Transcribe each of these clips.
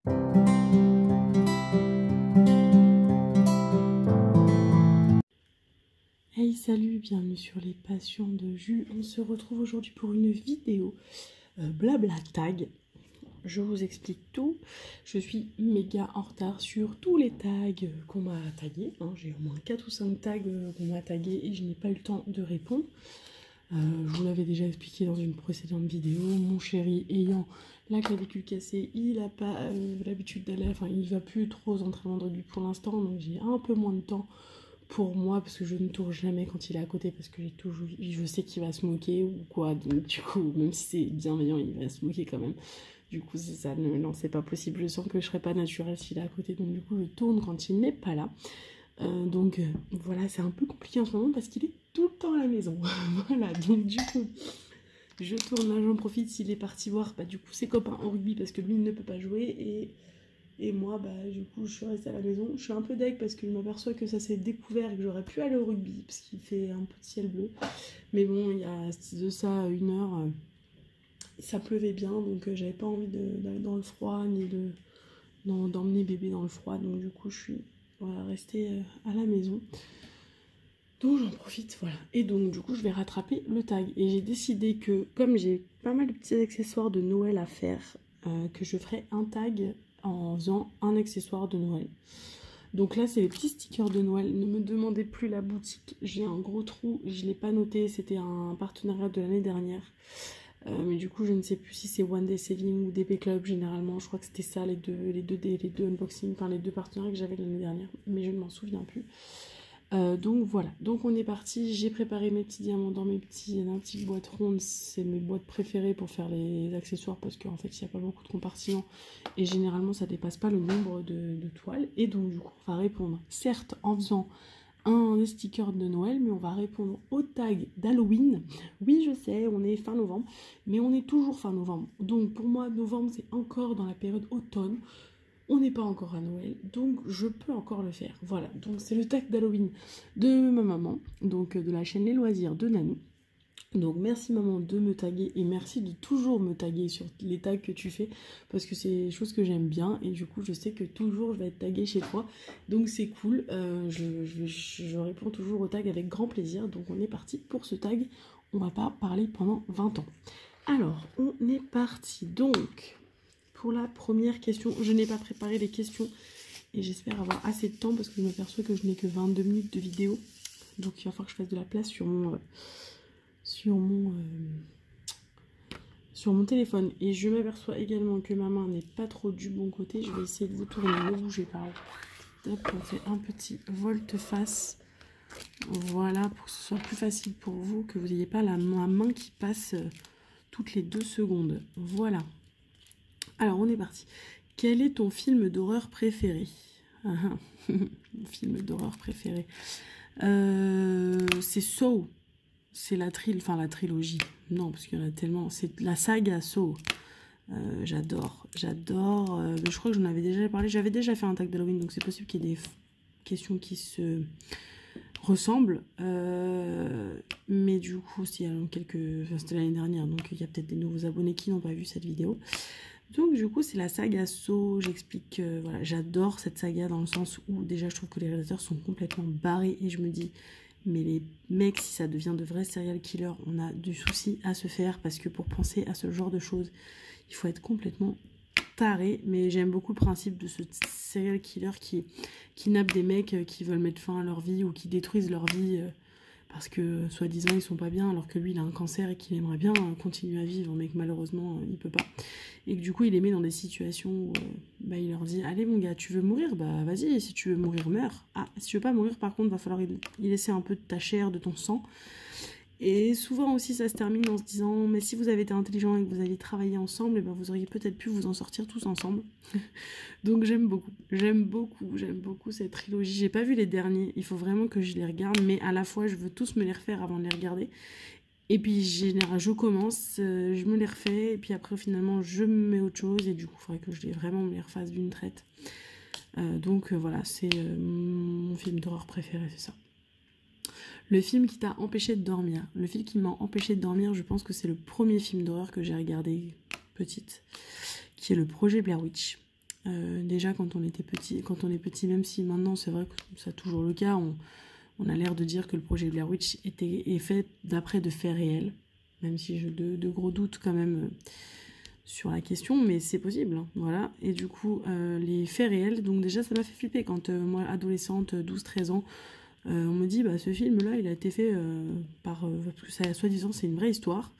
Hey salut, bienvenue sur les passions de Jus. On se retrouve aujourd'hui pour une vidéo blabla tag. Je vous explique tout. Je suis méga en retard sur tous les tags qu'on m'a tagués. J'ai au moins 4 ou 5 tags qu'on m'a tagués et je n'ai pas eu le temps de répondre. Je vous l'avais déjà expliqué dans une précédente vidéo. Mon chéri ayant la clavicule cassée, il n'a pas l'habitude d'aller, enfin il va plus trop aux entraînements de rugby pour l'instant, donc j'ai un peu moins de temps pour moi parce que je ne tourne jamais quand il est à côté parce que je sais qu'il va se moquer ou quoi, donc du coup même si c'est bienveillant il va se moquer quand même, du coup c'est ça, non c'est pas possible, je sens que je serai pas naturelle s'il est à côté, donc du coup je tourne quand il n'est pas là. Voilà, c'est un peu compliqué en ce moment parce qu'il est tout le temps à la maison. Voilà, donc du coup je tourne là, j'en profite s'il est parti voir du coup ses copains en rugby parce que lui il ne peut pas jouer et moi, du coup, je suis restée à la maison. Je suis un peu deg parce que je m'aperçois que ça s'est découvert et que j'aurais pu aller au rugby parce qu'il fait un peu de ciel bleu. Mais bon, il y a de ça 1 heure, ça pleuvait bien, donc j'avais pas envie d'aller dans le froid ni d'emmener bébé dans le froid. Donc du coup, je suis restée à la maison. Donc j'en profite, voilà. Et donc du coup, je vais rattraper le tag. Et j'ai décidé que, comme j'ai pas mal de petits accessoires de Noël à faire, que je ferai un tag en faisant un accessoire de Noël. Donc là, c'est les petits stickers de Noël. Ne me demandez plus la boutique. J'ai un gros trou, je ne l'ai pas noté. C'était un partenariat de l'année dernière. Mais du coup, je ne sais plus si c'est One Day Selling ou DP Club. Généralement, je crois que c'était ça, les deux unboxings, enfin les deux partenariats que j'avais l'année dernière. Mais je ne m'en souviens plus. Donc voilà, donc on est parti, j'ai préparé mes petits diamants dans mes petites boîtes rondes, c'est mes boîtes préférées pour faire les accessoires parce qu'en fait il n'y a pas beaucoup de compartiments et généralement ça dépasse pas le nombre de toiles, et donc du coup on va répondre certes en faisant un sticker de Noël, mais on va répondre au tag d'Halloween. Oui je sais, on est fin novembre, mais on est toujours fin novembre, donc pour moi novembre c'est encore dans la période automne. On n'est pas encore à Noël, donc je peux encore le faire. Voilà, donc c'est le tag d'Halloween de ma maman, donc de la chaîne Les Loisirs de Nanou. Donc merci maman de me taguer et merci de toujours me taguer sur les tags que tu fais parce que c'est des choses que j'aime bien et du coup je sais que toujours je vais être taguée chez toi, donc c'est cool. Je réponds toujours aux tags avec grand plaisir, donc on est parti pour ce tag. On va pas parler pendant 20 ans. Alors on est parti, donc pour la première question, je n'ai pas préparé les questions et j'espère avoir assez de temps parce que je m'aperçois que je n'ai que 22 minutes de vidéo. Donc il va falloir que je fasse de la place sur mon téléphone. Et je m'aperçois également que ma main n'est pas trop du bon côté. Je vais essayer de vous tourner, ne bougez pas. Hop, on fait un petit volte-face. Voilà, pour que ce soit plus facile pour vous, que vous n'ayez pas la main qui passe toutes les 2 secondes. Voilà. Alors, on est parti. Quel est ton film d'horreur préféré? Mon film d'horreur préféré. C'est Saw. C'est la trilogie. Non, parce qu'il y en a tellement. C'est la saga Saw. J'adore. Je crois que j'en avais déjà parlé. J'avais déjà fait un tag d'Halloween, donc c'est possible qu'il y ait des questions qui se ressemblent. Mais du coup, s'il y a c'était l'année dernière, donc il y a peut-être des nouveaux abonnés qui n'ont pas vu cette vidéo. Donc du coup c'est la saga Saw, j'explique, voilà, j'adore cette saga dans le sens où déjà je trouve que les réalisateurs sont complètement barrés et je me dis, mais les mecs, si ça devient de vrais serial killers, on a du souci à se faire parce que pour penser à ce genre de choses, il faut être complètement taré. Mais j'aime beaucoup le principe de ce serial killer qui kidnappe des mecs qui veulent mettre fin à leur vie ou qui détruisent leur vie parce que soi-disant ils sont pas bien alors que lui il a un cancer et qu'il aimerait bien continuer à vivre mais que malheureusement il peut pas, et que du coup il les met dans des situations où il leur dit allez mon gars, tu veux mourir, bah vas-y, si tu veux mourir meurs, si tu veux pas mourir par contre va falloir y laisser un peu de ta chair, de ton sang. Et souvent aussi ça se termine en se disant mais si vous avez été intelligent et que vous aviez travaillé ensemble, et ben vous auriez peut-être pu vous en sortir tous ensemble. Donc j'aime beaucoup cette trilogie. J'ai pas vu les derniers, il faut vraiment que je les regarde, mais à la fois je veux tous me les refaire avant de les regarder. Et puis je commence, je me les refais, et puis après finalement je me mets autre chose, et du coup il faudrait que je les vraiment me les refasse d'une traite. Voilà, c'est mon film d'horreur préféré, c'est ça. Le film qui t'a empêché de dormir. Le film qui m'a empêché de dormir, je pense que c'est le premier film d'horreur que j'ai regardé petite, qui est le projet Blair Witch. Déjà quand on était petit, quand on est petit, même si maintenant c'est vrai que c'est toujours le cas, on a l'air de dire que le projet Blair Witch est fait d'après de faits réels, même si j'ai de gros doutes quand même sur la question, mais c'est possible, hein, voilà. Et du coup, les faits réels, donc déjà ça m'a fait flipper quand moi, adolescente, 12-13 ans, on me dit, bah ce film-là, il a été fait par... parce que ça, soi-disant, c'est une vraie histoire.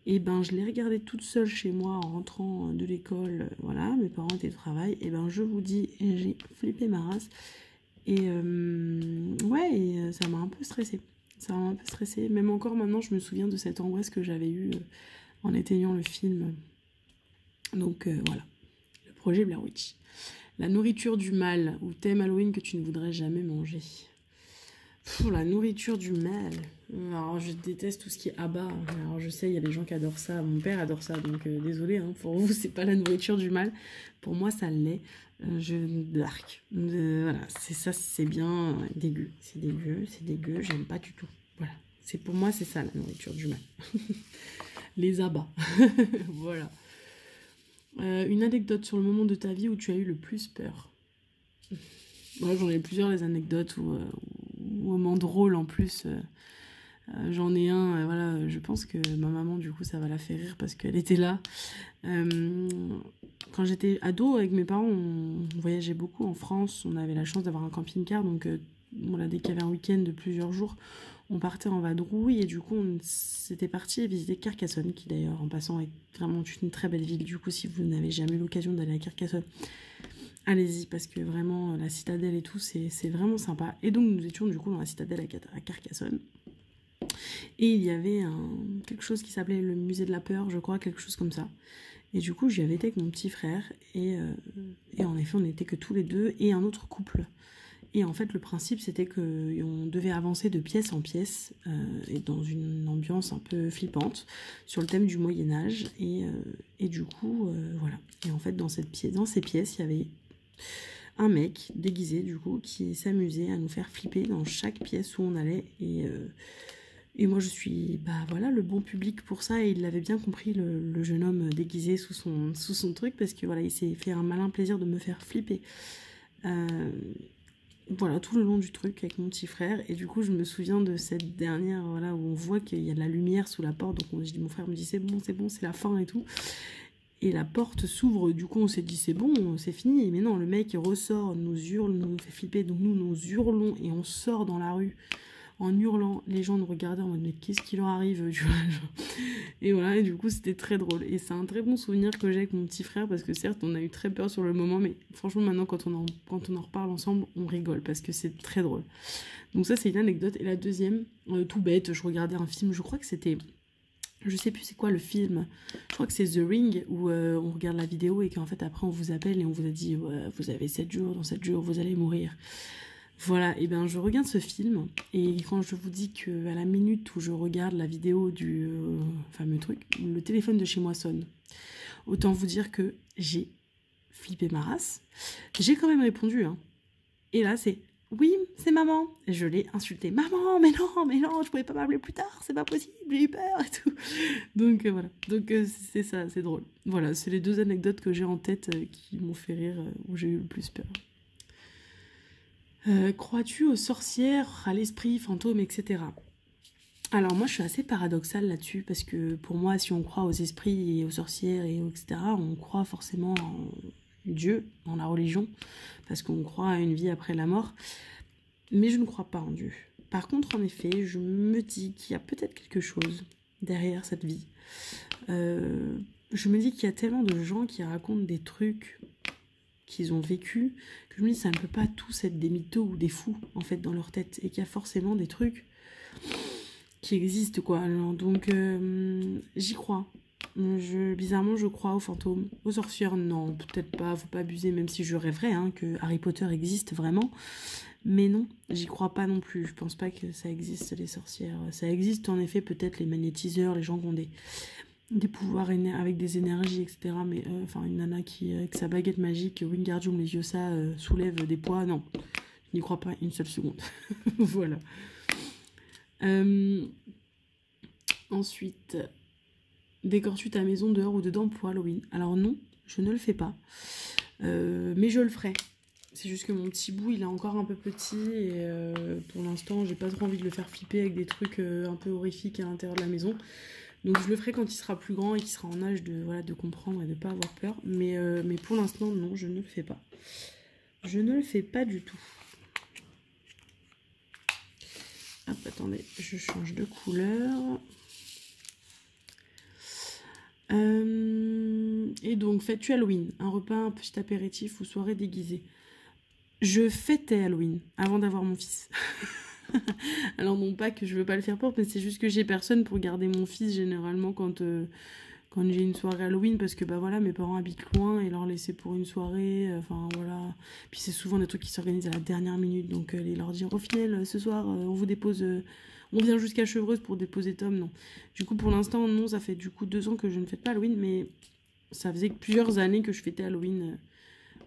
Et ben, je l'ai regardé toute seule chez moi en rentrant de l'école, voilà, mes parents étaient au travail, et ben je vous dis, j'ai flippé ma race. Et ouais, et ça m'a un peu stressée. Ça m'a un peu stressée. Même encore maintenant, je me souviens de cette angoisse que j'avais eue en éteignant le film. Donc voilà, le projet Blair Witch. La nourriture du mal, ou thème Halloween que tu ne voudrais jamais manger. Pour la nourriture du mal. Alors je déteste tout ce qui est abat. Alors je sais, il y a des gens qui adorent ça. Mon père adore ça, donc désolé, hein, pour vous, c'est pas la nourriture du mal. Pour moi, ça l'est. Je l'arc. Voilà, c'est ça, c'est bien dégueu. C'est dégueu, j'aime pas du tout. Voilà. C'est pour moi, c'est ça la nourriture du mal. Les abats. Voilà. Une anecdote sur le moment de ta vie où tu as eu le plus peur. Moi, j'en ai plusieurs, les anecdotes ou moments drôles en plus. J'en ai un, voilà, je pense que ma maman, du coup, ça va la faire rire parce qu'elle était là. Quand j'étais ado, avec mes parents, on voyageait beaucoup en France. On avait la chance d'avoir un camping-car, donc voilà, dès qu'il y avait un week-end de plusieurs jours, on partait en vadrouille et du coup, on s'était parti visiter Carcassonne, qui d'ailleurs, en passant, est vraiment une très belle ville. Du coup, si vous n'avez jamais eu l'occasion d'aller à Carcassonne, allez-y, parce que vraiment, la citadelle et tout, c'est vraiment sympa. Et donc, nous étions du coup dans la citadelle à Carcassonne. Et il y avait quelque chose qui s'appelait le musée de la peur, je crois, quelque chose comme ça. Et du coup, j'y avais été avec mon petit frère. Et en effet, on n'était que tous les deux et un autre couple. Et en fait, le principe, c'était qu'on devait avancer de pièce en pièce, et dans une ambiance un peu flippante, sur le thème du Moyen-Âge. Et du coup, voilà. Et en fait, dans ces pièces, il y avait un mec déguisé, du coup, qui s'amusait à nous faire flipper dans chaque pièce où on allait. Et moi, je suis, bah voilà, le bon public pour ça. Et il l'avait bien compris, le jeune homme déguisé sous son truc, parce que voilà, il s'est fait un malin plaisir de me faire flipper. Voilà, tout le long du truc avec mon petit frère. Et du coup, je me souviens de cette dernière, voilà, où on voit qu'il y a de la lumière sous la porte. Donc mon frère me dit, c'est bon, c'est la fin et tout. Et la porte s'ouvre, du coup on s'est dit c'est bon, c'est fini. Mais non, le mec il ressort, nous hurle, nous fait flipper. Donc nous hurlons et on sort dans la rue en hurlant. Les gens nous regardaient en mode mais qu'est-ce qui leur arrive, tu vois, genre. Et voilà, et du coup c'était très drôle. Et c'est un très bon souvenir que j'ai avec mon petit frère, parce que certes on a eu très peur sur le moment, mais franchement maintenant quand on en reparle ensemble, on rigole parce que c'est très drôle. Donc ça c'est une anecdote. Et la deuxième, tout bête, je regardais un film, je crois que c'était... Je sais plus c'est quoi le film, je crois que c'est The Ring, où on regarde la vidéo et qu'en fait après on vous appelle et on vous a dit ouais, vous avez 7 jours, dans 7 jours vous allez mourir. Voilà, et bien je regarde ce film et quand je vous dis qu'à la minute où je regarde la vidéo du fameux truc, le téléphone de chez moi sonne. Autant vous dire que j'ai flippé ma race. J'ai quand même répondu, hein. Et là c'est... Oui, c'est maman. Et je l'ai insulté. Maman, mais non, je pouvais pas m'appeler plus tard, c'est pas possible, j'ai eu peur et tout. Donc voilà. Donc c'est ça, c'est drôle. Voilà, c'est les deux anecdotes que j'ai en tête qui m'ont fait rire, où j'ai eu le plus peur. Crois-tu aux sorcières, à l'esprit, fantômes, etc. Alors moi je suis assez paradoxale là-dessus, parce que pour moi si on croit aux esprits et aux sorcières et etc., on croit forcément en Dieu, dans la religion, parce qu'on croit à une vie après la mort, mais je ne crois pas en Dieu. Par contre, en effet, je me dis qu'il y a peut-être quelque chose derrière cette vie. Je me dis qu'il y a tellement de gens qui racontent des trucs qu'ils ont vécu, que je me dis que ça ne peut pas tous être des mythos ou des fous, en fait, dans leur tête, et qu'il y a forcément des trucs qui existent, quoi. Alors, donc, j'y crois. Bizarrement, je crois aux fantômes. Aux sorcières, non, peut-être pas, faut pas abuser, même si je rêverais que Harry Potter existe vraiment. Mais non, j'y crois pas non plus. Je pense pas que ça existe, les sorcières. Ça existe en effet, peut-être les magnétiseurs, les gens qui ont des pouvoirs avec des énergies, etc. Mais enfin, une nana qui, avec sa baguette magique, Wingardium Leviosa, soulève des poids, non. Je n'y crois pas une seule seconde. Voilà. Ensuite... Décores-tu ta maison dehors ou dedans pour Halloween? Alors non, je ne le fais pas. Mais je le ferai. C'est juste que mon petit bout, il est encore un peu petit et pour l'instant, j'ai pas trop envie de le faire flipper avec des trucs un peu horrifiques à l'intérieur de la maison. Donc je le ferai quand il sera plus grand et qu'il sera en âge de, voilà, de comprendre et de pas avoir peur. Mais pour l'instant, non, je ne le fais pas. Je ne le fais pas du tout. Hop, attendez, je change de couleur. Et donc, fais-tu Halloween? Un repas, un petit apéritif ou soirée déguisée? Je fêtais Halloween avant d'avoir mon fils. Alors non pas que je veux pas le faire pour, mais c'est juste que j'ai personne pour garder mon fils généralement quand j'ai une soirée Halloween, parce que bah voilà, mes parents habitent loin et leur laisser pour une soirée, enfin voilà. Puis c'est souvent des trucs qui s'organisent à la dernière minute, donc leur dire au final ce soir on vous dépose, on vient jusqu'à Chevreuse pour déposer Tom, non. Du coup pour l'instant non, ça fait du coup 2 ans que je ne fête pas Halloween, mais ça faisait plusieurs années que je fêtais Halloween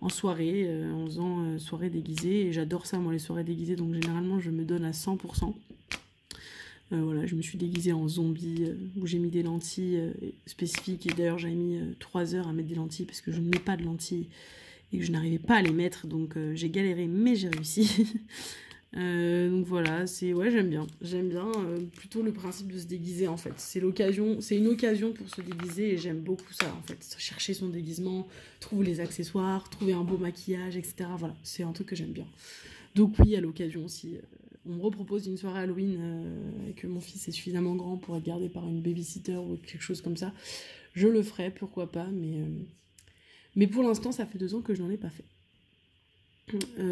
en soirée, en faisant soirée déguisée, et j'adore ça moi les soirées déguisées, donc généralement je me donne à 100%. Voilà, je me suis déguisée en zombie, où j'ai mis des lentilles spécifiques, et d'ailleurs j'avais mis 3 heures à mettre des lentilles parce que je ne mets pas de lentilles et que je n'arrivais pas à les mettre, donc j'ai galéré mais j'ai réussi. Donc voilà, ouais, j'aime bien plutôt le principe de se déguiser en fait. C'est une occasion pour se déguiser et j'aime beaucoup ça en fait. Chercher son déguisement, trouver les accessoires, trouver un beau maquillage, etc. Voilà, c'est un truc que j'aime bien. Donc oui, à l'occasion aussi, on me repropose une soirée Halloween et que mon fils est suffisamment grand pour être gardé par une babysitter ou quelque chose comme ça, je le ferai, pourquoi pas, mais pour l'instant, ça fait 2 ans que je n'en ai pas fait.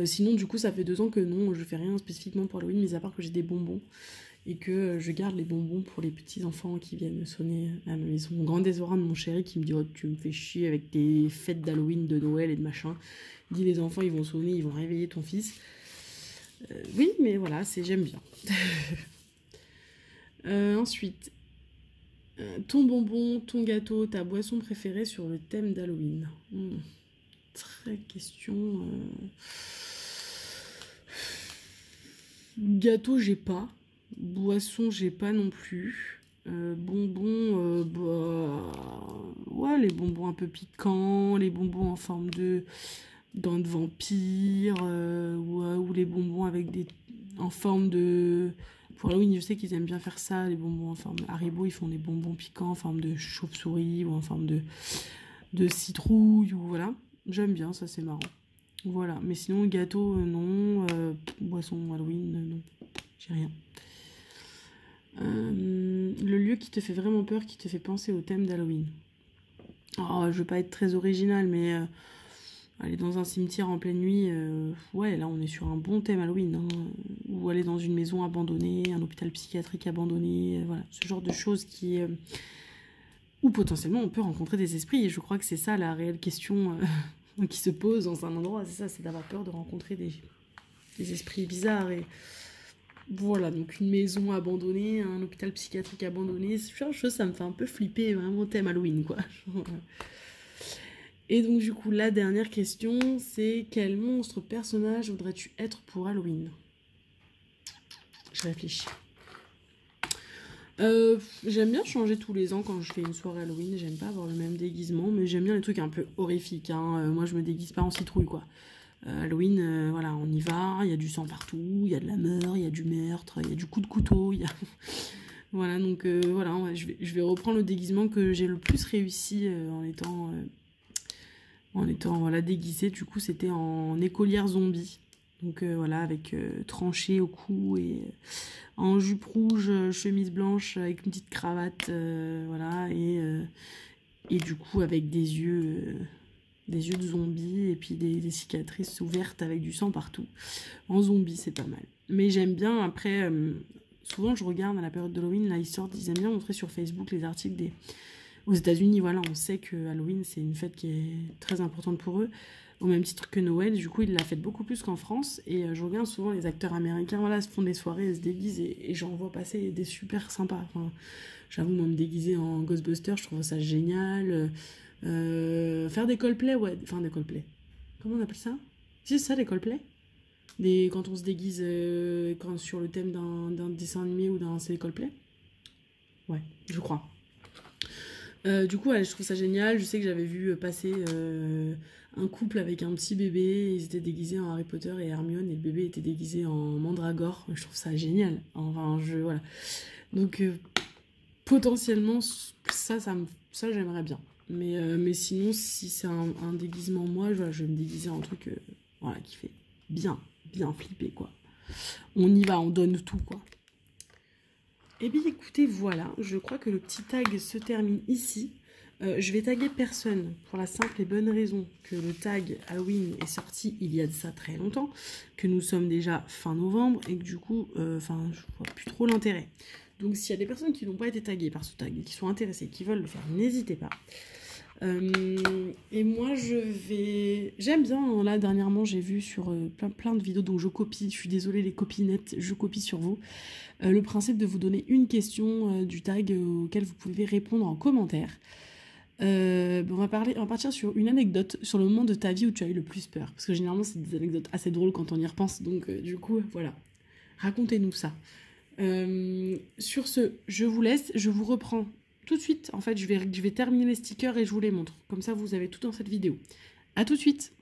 Sinon, du coup, ça fait 2 ans que non, je fais rien spécifiquement pour Halloween, mis à part que j'ai des bonbons et que je garde les bonbons pour les petits enfants qui viennent sonner à ma maison. Mon grand désordre de mon chéri qui me dit: oh, tu me fais chier avec tes fêtes d'Halloween, de Noël et de machin. Il dit: les enfants, ils vont sonner, ils vont réveiller ton fils. Oui, mais voilà, j'aime bien. Ensuite, ton bonbon, ton gâteau, ta boisson préférée sur le thème d'Halloween. Très question. Gâteau, j'ai pas. Boisson, j'ai pas non plus. Bonbons, ouais, les bonbons un peu piquants, les bonbons en forme de dents de vampire, ou les bonbons en forme de... Pour Halloween, je sais qu'ils aiment bien faire ça, les bonbons en forme... Haribo, ils font des bonbons piquants en forme de chauve-souris ou en forme de citrouille, ou voilà. J'aime bien, ça c'est marrant. Voilà, mais sinon, gâteau, non. Boisson, Halloween, non. J'ai rien. Le lieu qui te fait vraiment peur, qui te fait penser au thème d'Halloween. Oh, je veux pas être très original, mais aller dans un cimetière en pleine nuit, ouais, là on est sur un bon thème Halloween. Hein. Ou aller dans une maison abandonnée, un hôpital psychiatrique abandonné, voilà, ce genre de choses qui... où potentiellement on peut rencontrer des esprits, et je crois que c'est ça la réelle question qui se pose dans un endroit, c'est ça, c'est d'avoir peur de rencontrer des esprits bizarres. Et voilà, donc une maison abandonnée, un hôpital psychiatrique abandonné, ce genre de choses, ça me fait un peu flipper, vraiment thème Halloween, quoi. Et donc du coup, la dernière question, c'est: quel monstre personnage voudrais-tu être pour Halloween? Je réfléchis. J'aime bien changer tous les ans quand je fais une soirée Halloween. J'aime pas avoir le même déguisement, mais j'aime bien les trucs un peu horrifiques. Hein. Moi, je me déguise pas en citrouille, quoi. Halloween, voilà, on y va. Il y a du sang partout, il y a de la mort, il y a du meurtre, il y a du coup de couteau. Il y a... voilà, donc voilà, je vais reprendre le déguisement que j'ai le plus réussi en étant voilà, déguisée. Du coup, c'était en écolière zombie. Donc voilà, avec tranché au cou et en jupe rouge, chemise blanche avec une petite cravate, voilà, et du coup avec des yeux de zombie et puis des cicatrices ouvertes avec du sang partout. En zombie, c'est pas mal. Mais j'aime bien, après, souvent je regarde à la période d'Halloween, là ils aiment bien montrer sur Facebook les articles aux États-Unis, voilà, on sait que Halloween c'est une fête qui est très importante pour eux, au même titre que Noël. Du coup, ils la fêtent beaucoup plus qu'en France. Et je regarde souvent les acteurs américains, voilà, se font des soirées, se déguisent, et j'en vois passer des super sympas. Enfin, j'avoue, moi, me déguiser en Ghostbusters, je trouve ça génial. Faire des Coldplay, ouais, enfin des Coldplay. Comment on appelle ça? C'est ça, des Coldplay? Quand on se déguise sur le thème d'un dessin animé ou d'un... C'est des Coldplay? Ouais, je crois. Du coup, ouais, je trouve ça génial. Je sais que j'avais vu passer un couple avec un petit bébé. Ils étaient déguisés en Harry Potter et Hermione, et le bébé était déguisé en Mandragore. Je trouve ça génial. Enfin, voilà. Donc, potentiellement, ça j'aimerais bien. Mais sinon, si c'est un déguisement, moi, je vais me déguiser en truc voilà, qui fait bien flipper, quoi. On y va, on donne tout, quoi. Eh bien, écoutez, voilà, je crois que le petit tag se termine ici. Je vais taguer personne pour la simple et bonne raison que le tag Halloween est sorti il y a de ça très longtemps, que nous sommes déjà fin novembre et que du coup, je vois plus trop l'intérêt. Donc s'il y a des personnes qui n'ont pas été taguées par ce tag et qui sont intéressées, qui veulent le faire, n'hésitez pas. Et moi j'aime bien, hein, là dernièrement j'ai vu sur plein de vidéos, donc je copie, je suis désolée les copinettes, je copie sur vous, le principe de vous donner une question du tag auquel vous pouvez répondre en commentaire. On va partir sur une anecdote sur le moment de ta vie où tu as eu le plus peur, parce que généralement c'est des anecdotes assez drôles quand on y repense, donc du coup voilà, racontez-nous ça. Sur ce, je vous laisse, je vous reprends tout de suite. En fait, je vais terminer les stickers et je vous les montre. Comme ça, vous avez tout dans cette vidéo. À tout de suite.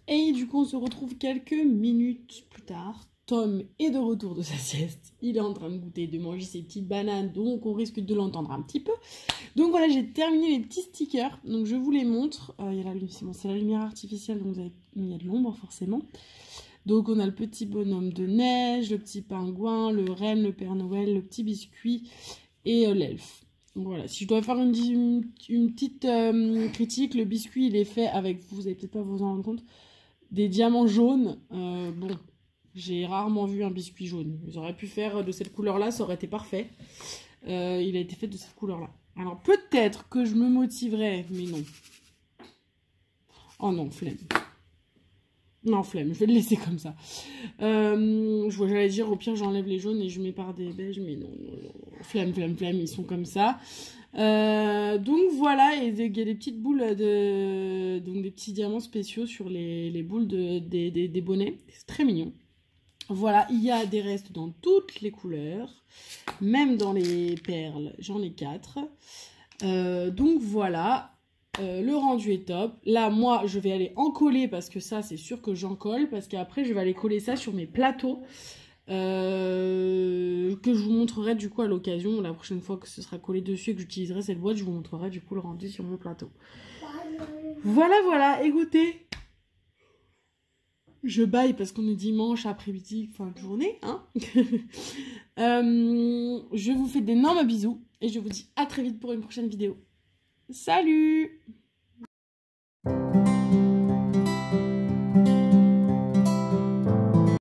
Et du coup, on se retrouve quelques minutes plus tard. Tom est de retour de sa sieste. Il est en train de goûter, de manger ses petites bananes, donc on risque de l'entendre un petit peu. Donc voilà, j'ai terminé les petits stickers. Donc je vous les montre. C'est la lumière artificielle, donc il y a de l'ombre forcément. Donc on a le petit bonhomme de neige, le petit pingouin, le renne, le Père Noël, le petit biscuit et l'elfe. Voilà, si je dois faire une petite critique, le biscuit il est fait avec, vous allez peut-être pas vous en rendre compte, des diamants jaunes. Bon, j'ai rarement vu un biscuit jaune. J'aurais pu faire de cette couleur-là, ça aurait été parfait. Il a été fait de cette couleur-là. Alors peut-être que je me motiverais, mais non. Oh non, flemme. Non, flemme, je vais le laisser comme ça. J'allais dire, au pire, j'enlève les jaunes et je mets par des beiges, mais non. Flemme, ils sont comme ça. Donc voilà, et il y a des petites boules donc des petits diamants spéciaux sur les boules des bonnets. C'est très mignon. Voilà, il y a des restes dans toutes les couleurs, même dans les perles, j'en ai 4. Donc voilà. Le rendu est top. Là, moi, je vais aller en coller parce que ça, c'est sûr que j'en colle. Parce qu'après, je vais aller coller ça sur mes plateaux que je vous montrerai du coup à l'occasion. La prochaine fois que ce sera collé dessus et que j'utiliserai cette boîte, je vous montrerai du coup le rendu sur mon plateau. Voilà, écoutez. Je baille parce qu'on est dimanche après-midi, fin de journée. Hein. Je vous fais d'énormes bisous et je vous dis à très vite pour une prochaine vidéo. Salut!